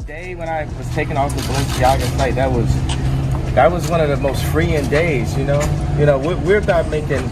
Day when I was taking off the Balenciaga flight, that was one of the most freeing days, you know. We're about making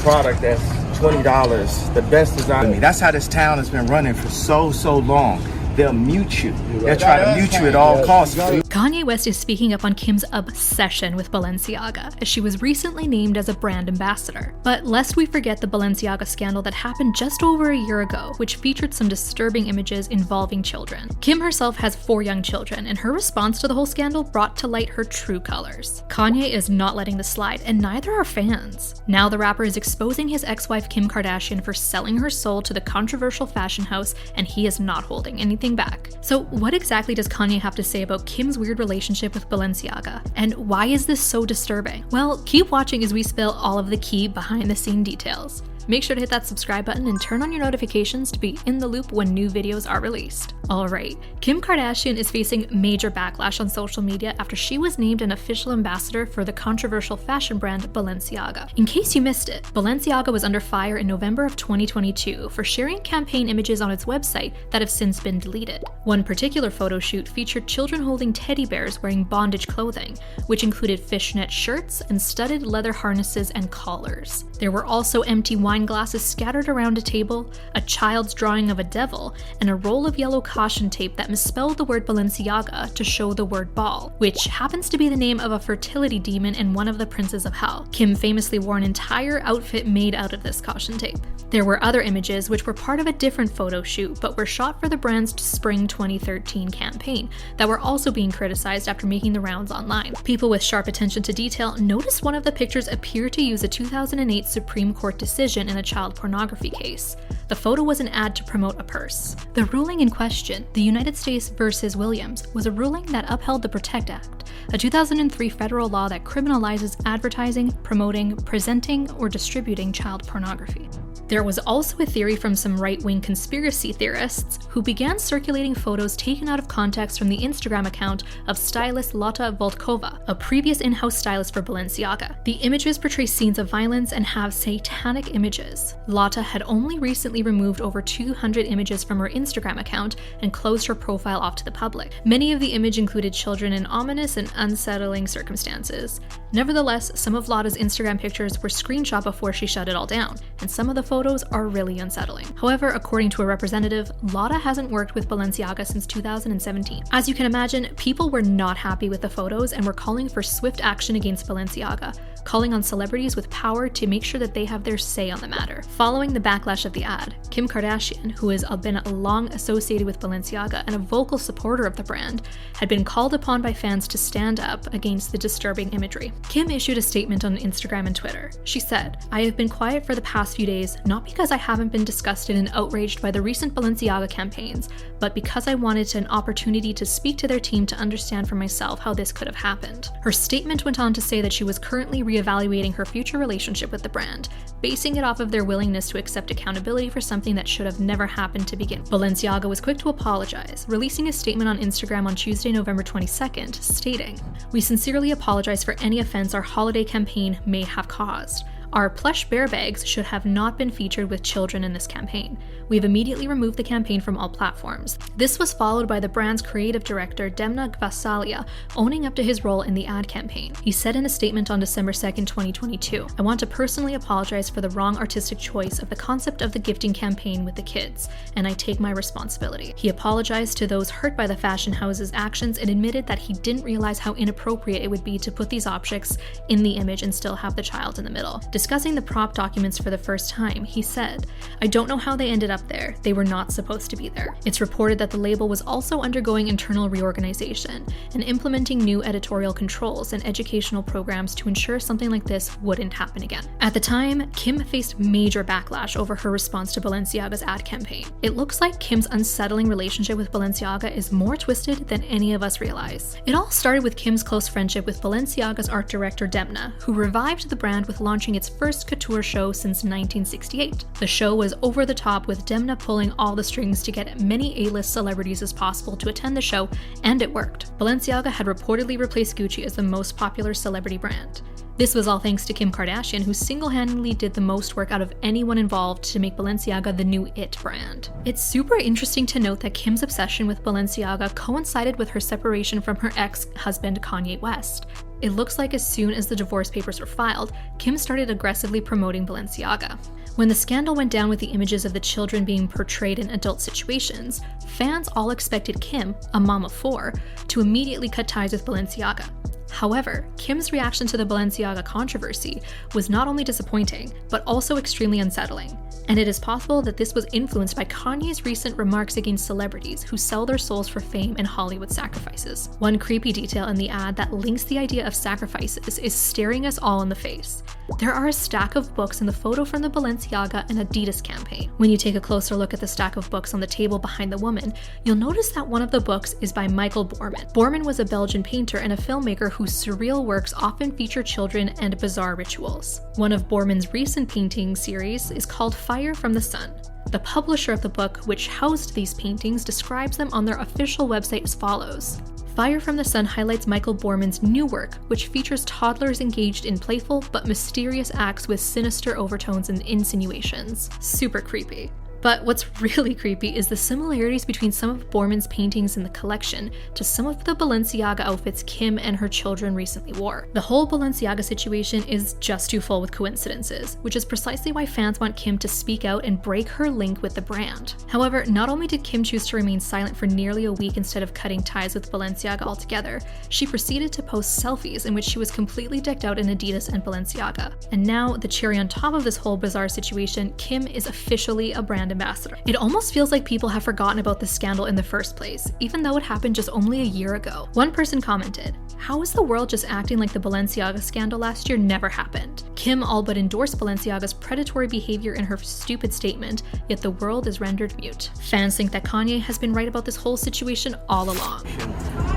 product that's $20, the best design. That's how this town has been running for so long. They'll mute you. They'll try to mute you at all costs. Kanye West is speaking up on Kim's obsession with Balenciaga, as she was recently named as a brand ambassador. But lest we forget the Balenciaga scandal that happened just over a year ago, which featured some disturbing images involving children. Kim herself has 4 young children, and her response to the whole scandal brought to light her true colors. Kanye is not letting this slide, and neither are fans. Now the rapper is exposing his ex-wife Kim Kardashian for selling her soul to the controversial fashion house, and he is not holding anything back. So what exactly does Kanye have to say about Kim's weird relationship with Balenciaga? And why is this so disturbing? Well, keep watching as we spill all of the key behind the scene details. Make sure to hit that subscribe button and turn on your notifications to be in the loop when new videos are released. Alright, Kim Kardashian is facing major backlash on social media after she was named an official ambassador for the controversial fashion brand Balenciaga. In case you missed it, Balenciaga was under fire in November of 2022 for sharing campaign images on its website that have since been deleted. One particular photo shoot featured children holding teddy bears wearing bondage clothing, which included fishnet shirts and studded leather harnesses and collars. There were also empty wine glasses scattered around a table, a child's drawing of a devil, and a roll of yellow caution tape that misspelled the word Balenciaga to show the word ball, which happens to be the name of a fertility demon and one of the princes of hell. Kim famously wore an entire outfit made out of this caution tape. There were other images which were part of a different photo shoot but were shot for the brand's spring 2013 campaign that were also being criticized after making the rounds online. People with sharp attention to detail noticed one of the pictures appear to use a 2008 Supreme Court decision in a child pornography case. The photo was an ad to promote a purse. The ruling in question, the United States versus Williams, was a ruling that upheld the PROTECT Act, a 2003 federal law that criminalizes advertising, promoting, presenting, or distributing child pornography. There was also a theory from some right-wing conspiracy theorists who began circulating photos taken out of context from the Instagram account of stylist Lotta Voltkova, a previous in-house stylist for Balenciaga. The images portray scenes of violence and have satanic images. Lotta had only recently removed over 200 images from her Instagram account and closed her profile off to the public. Many of the images included children in ominous and unsettling circumstances. Nevertheless, some of Lotta's Instagram pictures were screenshot before she shut it all down, and some of the photos are really unsettling. However, according to a representative, Lotta hasn't worked with Balenciaga since 2017. As you can imagine, people were not happy with the photos and were calling for swift action against Balenciaga, calling on celebrities with power to make sure that they have their say on the matter. Following the backlash of the ad, Kim Kardashian, who has been long associated with Balenciaga and a vocal supporter of the brand, had been called upon by fans to stand up against the disturbing imagery. Kim issued a statement on Instagram and Twitter. She said, "I have been quiet for the past few days, not because I haven't been disgusted and outraged by the recent Balenciaga campaigns, but because I wanted an opportunity to speak to their team to understand for myself how this could have happened." Her statement went on to say that she was currently reevaluating her future relationship with the brand, basing it off of their willingness to accept accountability for something that should have never happened to begin. Balenciaga was quick to apologize, releasing a statement on Instagram on Tuesday, November 22nd, stating, "We sincerely apologize for any offense our holiday campaign may have caused. Our plush bear bags should have not been featured with children in this campaign. We've immediately removed the campaign from all platforms." This was followed by the brand's creative director Demna Gvasalia owning up to his role in the ad campaign. He said in a statement on December 2nd, 2022, "I want to personally apologize for the wrong artistic choice of the concept of the gifting campaign with the kids, and I take my responsibility." He apologized to those hurt by the fashion house's actions and admitted that he didn't realize how inappropriate it would be to put these objects in the image and still have the child in the middle. Discussing the prop documents for the first time, he said, "I don't know how they ended up there. They were not supposed to be there." It's reported that the label was also undergoing internal reorganization and implementing new editorial controls and educational programs to ensure something like this wouldn't happen again. At the time, Kim faced major backlash over her response to Balenciaga's ad campaign. It looks like Kim's unsettling relationship with Balenciaga is more twisted than any of us realize. It all started with Kim's close friendship with Balenciaga's art director Demna, who revived the brand with launching its first couture show since 1968. The show was over the top, with Demna pulling all the strings to get many A-list celebrities as possible to attend the show, and it worked. Balenciaga had reportedly replaced Gucci as the most popular celebrity brand. This was all thanks to Kim Kardashian, who single-handedly did the most work out of anyone involved to make Balenciaga the new it brand. It's super interesting to note that Kim's obsession with Balenciaga coincided with her separation from her ex-husband Kanye West. It looks like as soon as the divorce papers were filed, Kim started aggressively promoting Balenciaga. When the scandal went down with the images of the children being portrayed in adult situations, fans all expected Kim, a mom of 4, to immediately cut ties with Balenciaga. However, Kim's reaction to the Balenciaga controversy was not only disappointing, but also extremely unsettling. And it is possible that this was influenced by Kanye's recent remarks against celebrities who sell their souls for fame and Hollywood sacrifices. One creepy detail in the ad that links the idea of sacrifices is staring us all in the face. There are a stack of books in the photo from the Balenciaga and Adidas campaign. When you take a closer look at the stack of books on the table behind the woman, you'll notice that one of the books is by Michael Borman. Borman was a Belgian painter and a filmmaker whose surreal works often feature children and bizarre rituals. One of Borman's recent painting series is called Fire from the Sun. The publisher of the book, which housed these paintings, describes them on their official website as follows. Fire from the Sun highlights Michael Borman's new work, which features toddlers engaged in playful but mysterious acts with sinister overtones and insinuations. Super creepy. But what's really creepy is the similarities between some of Borman's paintings in the collection to some of the Balenciaga outfits Kim and her children recently wore. The whole Balenciaga situation is just too full with coincidences, which is precisely why fans want Kim to speak out and break her link with the brand. However, not only did Kim choose to remain silent for nearly a week instead of cutting ties with Balenciaga altogether, she proceeded to post selfies in which she was completely decked out in Adidas and Balenciaga. And now, the cherry on top of this whole bizarre situation, Kim is officially a brand ambassador. It almost feels like people have forgotten about the scandal in the first place, even though it happened just only a year ago. One person commented, "How is the world just acting like the Balenciaga scandal last year never happened?" Kim all but endorsed Balenciaga's predatory behavior in her stupid statement, yet the world is rendered mute. Fans think that Kanye has been right about this whole situation all along.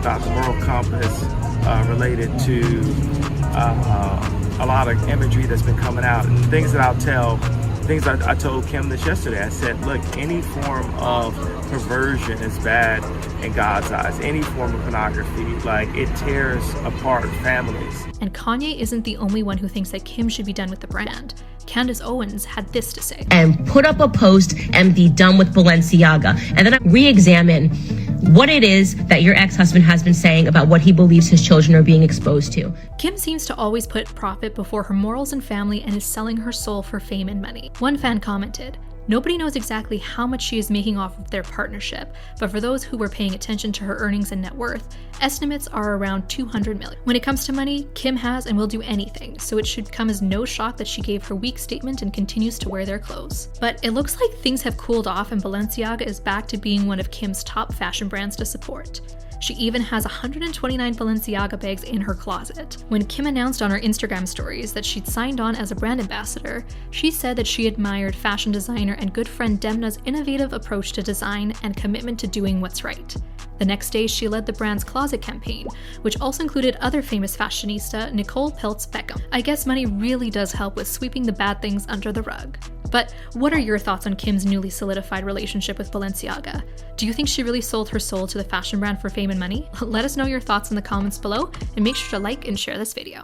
About the moral compass related to a lot of imagery that's been coming out, and things that I told Kim this yesterday. I said, look, any form of perversion is bad in God's eyes. Any form of pornography, like, it tears apart families. And Kanye isn't the only one who thinks that Kim should be done with the brand. Candace Owens had this to say. And put up a post and be done with Balenciaga. And then re-examine what it is that your ex-husband has been saying about what he believes his children are being exposed to. Kim seems to always put profit before her morals and family and is selling her soul for fame and money. One fan commented, "Nobody knows exactly how much she is making off of their partnership, but for those who were paying attention to her earnings and net worth, estimates are around 200 million. When it comes to money, Kim has and will do anything, so it should come as no shock that she gave her weak statement and continues to wear their clothes." But it looks like things have cooled off and Balenciaga is back to being one of Kim's top fashion brands to support. She even has 129 Balenciaga bags in her closet. When Kim announced on her Instagram stories that she'd signed on as a brand ambassador, she said that she admired fashion designer and good friend Demna's innovative approach to design and commitment to doing what's right. The next day, she led the brand's closet campaign, which also included other famous fashionista Nicole Piltz Beckham. I guess money really does help with sweeping the bad things under the rug. But what are your thoughts on Kim's newly solidified relationship with Balenciaga? Do you think she really sold her soul to the fashion brand for fame and money? Let us know your thoughts in the comments below, and make sure to like and share this video.